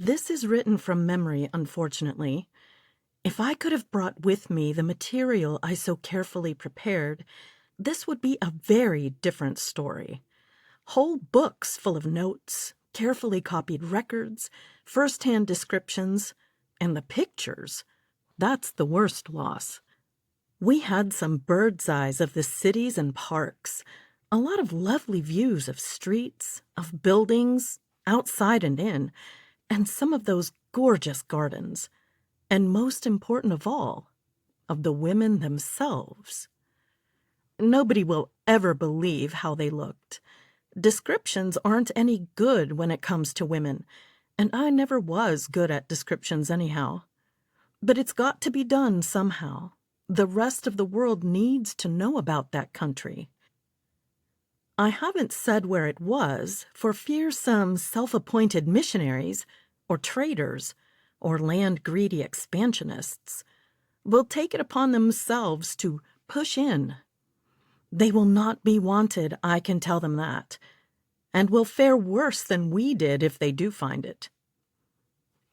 This is written from memory, unfortunately. If I could have brought with me the material I so carefully prepared, this would be a very different story. Whole books full of notes, carefully copied records, first-hand descriptions, and the pictures. That's the worst loss. We had some bird's eyes of the cities and parks, a lot of lovely views of streets, of buildings, outside and in, and some of those gorgeous gardens, and most important of all, of the women themselves. Nobody will ever believe how they looked. Descriptions aren't any good when it comes to women, and I never was good at descriptions anyhow. But it's got to be done somehow. The rest of the world needs to know about that country. I haven't said where it was for fear some self-appointed missionaries or traders or land-greedy expansionists will take it upon themselves to push in. They will not be wanted, I can tell them that, and will fare worse than we did if they do find it.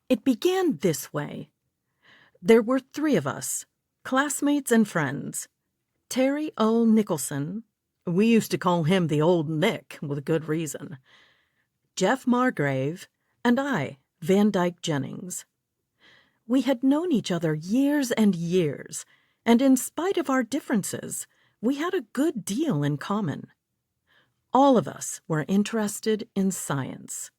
It began this way. There were 3 of us, classmates and friends. Terry O. Nicholson, we used to call him the Old Nick with good reason, Jeff Margrave, and I, Van Dyke Jennings. We had known each other years and years, and in spite of our differences, we had a good deal in common. All of us were interested in science.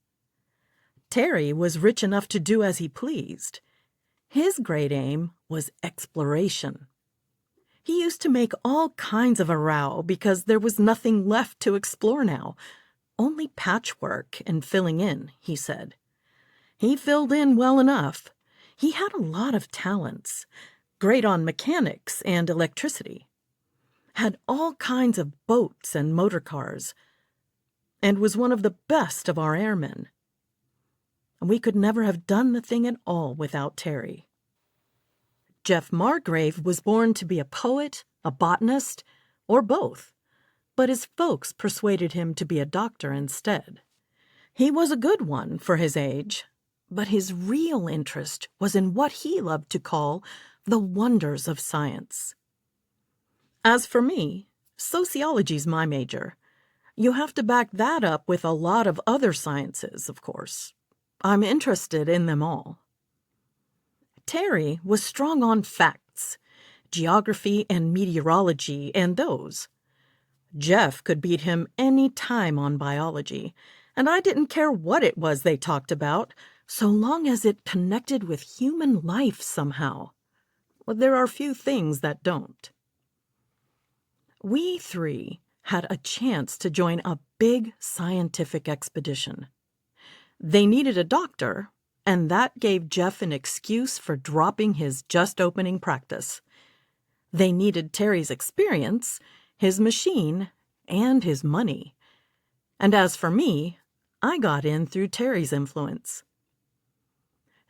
Terry was rich enough to do as he pleased. His great aim was exploration. He used to make all kinds of a row because there was nothing left to explore now, only patchwork and filling in, he said. He filled in well enough. He had a lot of talents, great on mechanics and electricity, had all kinds of boats and motor cars, and was one of the best of our airmen. We could never have done the thing at all without Terry. Jeff Margrave was born to be a poet, a botanist, or both, but his folks persuaded him to be a doctor instead. He was a good one for his age, but his real interest was in what he loved to call the wonders of science. As for me, sociology's my major. You have to back that up with a lot of other sciences, of course. I'm interested in them all. Terry was strong on facts, geography and meteorology and those. Jeff could beat him any time on biology, and I didn't care what it was they talked about, so long as it connected with human life somehow. There are few things that don't. We 3 had a chance to join a big scientific expedition. They needed a doctor, and that gave Jeff an excuse for dropping his just-opening practice. They needed Terry's experience, his machine, and his money. And as for me, I got in through Terry's influence.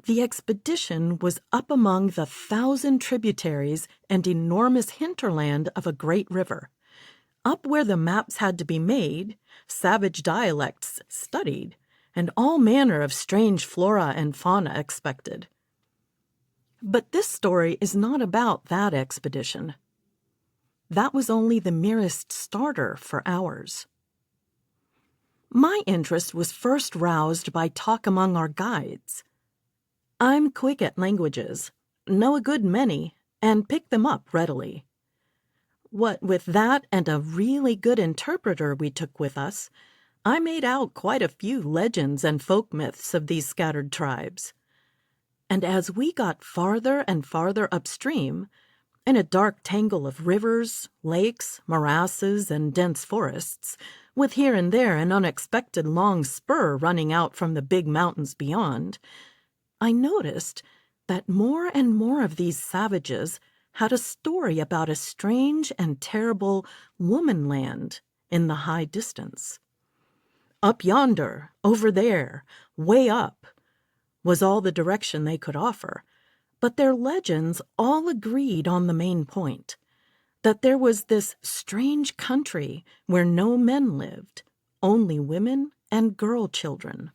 The expedition was up among the 1,000 tributaries and enormous hinterland of a great river, up where the maps had to be made, savage dialects studied, and all manner of strange flora and fauna expected. But this story is not about that expedition. That was only the merest starter for ours. My interest was first roused by talk among our guides. I'm quick at languages, know a good many, and pick them up readily. What with that and a really good interpreter we took with us, I made out quite a few legends and folk myths of these scattered tribes. And as we got farther and farther upstream, in a dark tangle of rivers, lakes, morasses, and dense forests, with here and there an unexpected long spur running out from the big mountains beyond, I noticed that more and more of these savages had a story about a strange and terrible woman-land in the high distance. Up yonder, over there, way up, was all the direction they could offer, but their legends all agreed on the main point, that there was this strange country where no men lived, only women and girl children.